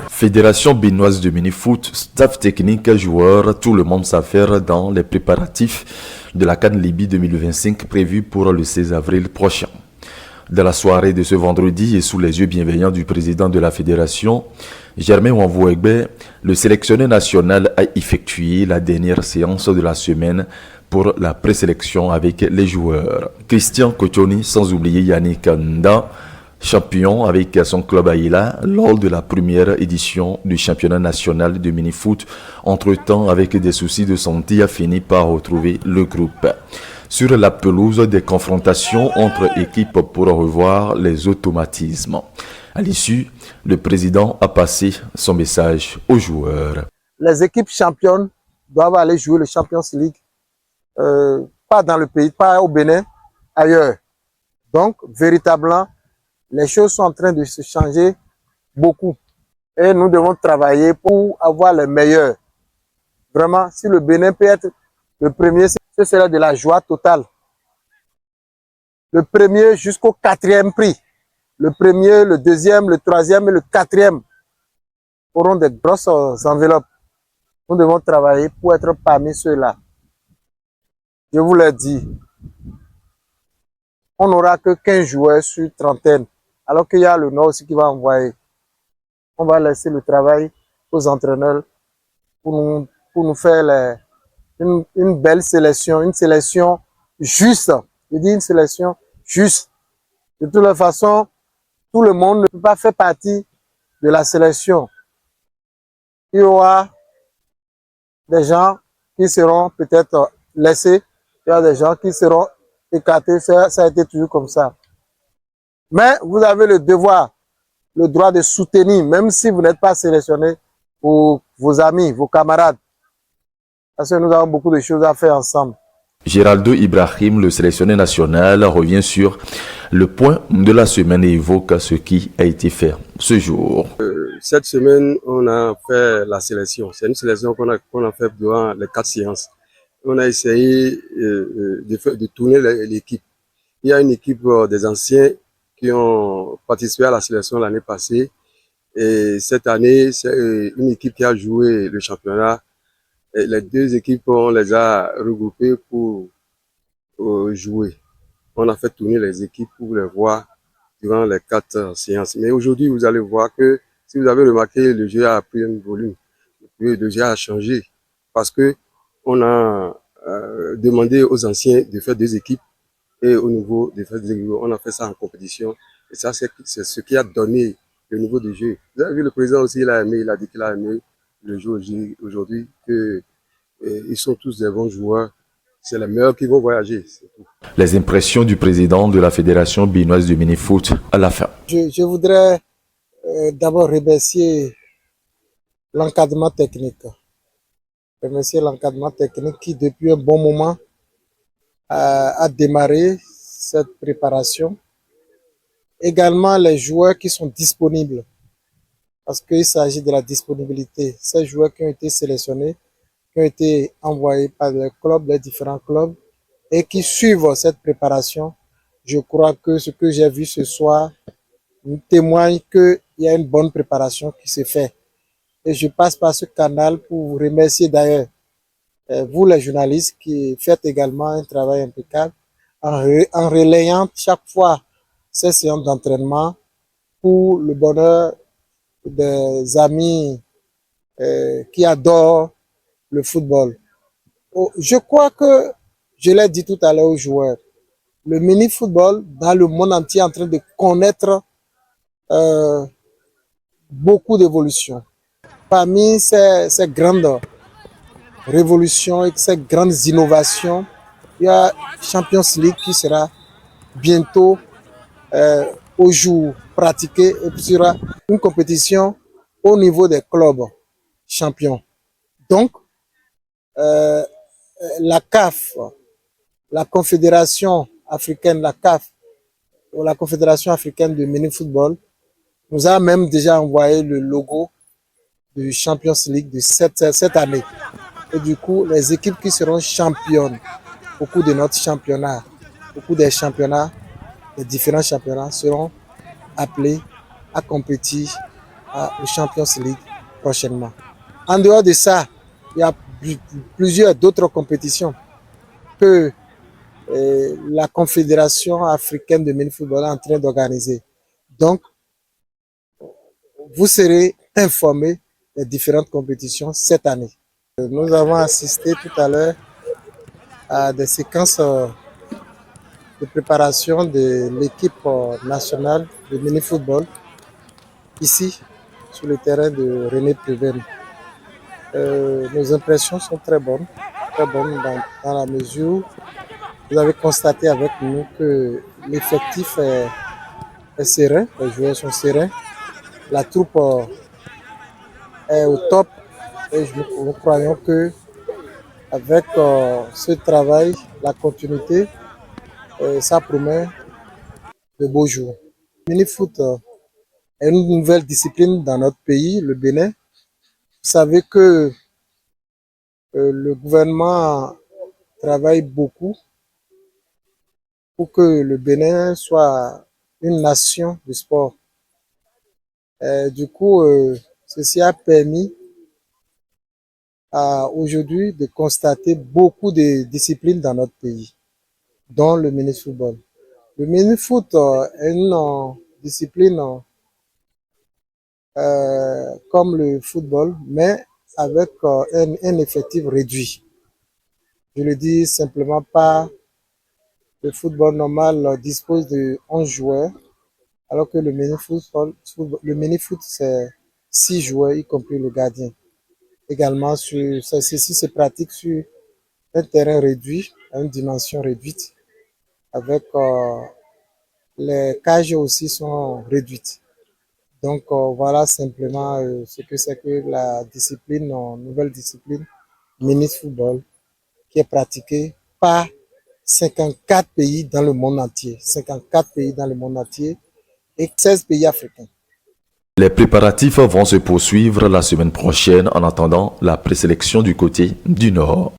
Fédération béninoise de mini-foot, staff technique, joueurs, tout le monde s'affaire dans les préparatifs de la CAN Libye 2025 prévue pour le 16 avril prochain. Dans la soirée de ce vendredi et sous les yeux bienveillants du président de la fédération, Germain Wamvouegbe, le sélectionneur national a effectué la dernière séance de la semaine pour la présélection avec les joueurs. Christian Kochoni, sans oublier Yannick Nda, champion avec son club Aïla lors de la première édition du championnat national de mini-foot. Entre-temps, avec des soucis de santé, a fini par retrouver le groupe. Sur la pelouse, des confrontations entre équipes pour revoir les automatismes. À l'issue, le président a passé son message aux joueurs. Les équipes championnes doivent aller jouer le Champions League, pas dans le pays, pas au Bénin, ailleurs. Donc, véritablement, les choses sont en train de se changer beaucoup. Et nous devons travailler pour avoir les meilleurs. Vraiment, si le Bénin peut être le premier, ce sera de la joie totale. Le premier jusqu'au 4e prix. Le premier, le deuxième, le troisième et le 4e auront des grosses enveloppes. Nous devons travailler pour être parmi ceux-là. Je vous l'ai dit, on n'aura que 15 joueurs sur trentaine, alors qu'il y a le Nord aussi qui va envoyer. On va laisser le travail aux entraîneurs pour nous faire une belle sélection, une sélection juste. Je dis une sélection juste. De toute façon, tout le monde ne peut pas faire partie de la sélection. Il y aura des gens qui seront peut-être laissés, il y aura des gens qui seront écartés, ça a été toujours comme ça. Mais vous avez le devoir, le droit de soutenir, même si vous n'êtes pas sélectionné, pour vos amis, vos camarades. Parce que nous avons beaucoup de choses à faire ensemble. Géraldo Ibrahim, le sélectionneur national, revient sur le point de la semaine et évoque ce qui a été fait ce jour. Cette semaine, on a fait la sélection. C'est une sélection qu'on a fait durant les 4 séances. On a essayé de tourner l'équipe. Il y a une équipe des anciens qui ont participé à la sélection l'année passée. Et cette année, c'est une équipe qui a joué le championnat. Et les deux équipes, on les a regroupées pour jouer. On a fait tourner les équipes pour les voir durant les 4 séances. Mais aujourd'hui, vous allez voir que, si vous avez remarqué, le jeu a pris un volume. Le jeu a changé parce que on a demandé aux anciens de faire 2 équipes et au niveau de faire 2 équipes, on a fait ça en compétition. Et ça, c'est ce qui a donné le niveau du jeu. Vous avez vu, le président aussi, il a aimé, il a dit qu'il a aimé le jeu aujourd'hui, que ils sont tous des bons joueurs. C'est les meilleurs qui vont voyager. Tout. Les impressions du président de la Fédération béninoise de mini-foot à la fin. Je voudrais d'abord remercier l'encadrement technique. Remercier l'encadrement technique qui, depuis un bon moment, a démarré cette préparation. Également les joueurs qui sont disponibles, parce qu'il s'agit de la disponibilité. Ces joueurs qui ont été sélectionnés, qui ont été envoyés par les clubs, les différents clubs, et qui suivent cette préparation. Je crois que ce que j'ai vu ce soir témoigne qu'il y a une bonne préparation qui s'est faite. Et je passe par ce canal pour vous remercier d'ailleurs, vous les journalistes, qui faites également un travail impeccable en relayant chaque fois ces séances d'entraînement pour le bonheur des amis qui adorent le football. Je crois que, je l'ai dit tout à l'heure aux joueurs, le mini-football dans le monde entier est en train de connaître beaucoup d'évolutions. Parmi ces grandes révolutions et ces grandes innovations, il y a Champions League qui sera bientôt au jour pratiqué et puis sera une compétition au niveau des clubs champions. Donc, la CAF, la Confédération africaine, la CAF, ou la Confédération africaine de mini-football, nous a même déjà envoyé le logo du Champions League de cette année. Et du coup, les équipes qui seront championnes au cours de notre championnat, au cours des championnats, les différents championnats seront appelés à compétir au Champions League prochainement. En dehors de ça, il y a plusieurs d'autres compétitions que la Confédération africaine de mini-football est en train d'organiser. Donc, vous serez informés des différentes compétitions cette année. Nous avons assisté tout à l'heure à des séquences de préparation de l'équipe nationale de mini-football ici sur le terrain de René Préven. Nos impressions sont très bonnes dans la mesure où vous avez constaté avec nous que l'effectif est serein, les joueurs sont sereins, la troupe est au top et nous croyons que avec ce travail, la continuité, ça promet de beaux jours. Le mini-foot est une nouvelle discipline dans notre pays, le Bénin. Vous savez que le gouvernement travaille beaucoup pour que le Bénin soit une nation du sport. Du coup, ceci a permis aujourd'hui de constater beaucoup de disciplines dans notre pays, dont le mini-football. Le mini-foot est une discipline comme le football, mais avec un effectif réduit. Je le dis simplement pas, le football normal dispose de 11 joueurs, alors que le mini-foot c'est 6 joueurs, y compris le gardien. Également, ceci se pratique sur un terrain réduit, à une dimension réduite, avec les cages aussi sont réduites. Donc voilà simplement ce que c'est que la discipline, nouvelle discipline, mini-football, qui est pratiquée par 54 pays dans le monde entier. 54 pays dans le monde entier et 16 pays africains. Les préparatifs vont se poursuivre la semaine prochaine en attendant la présélection du côté du Nord.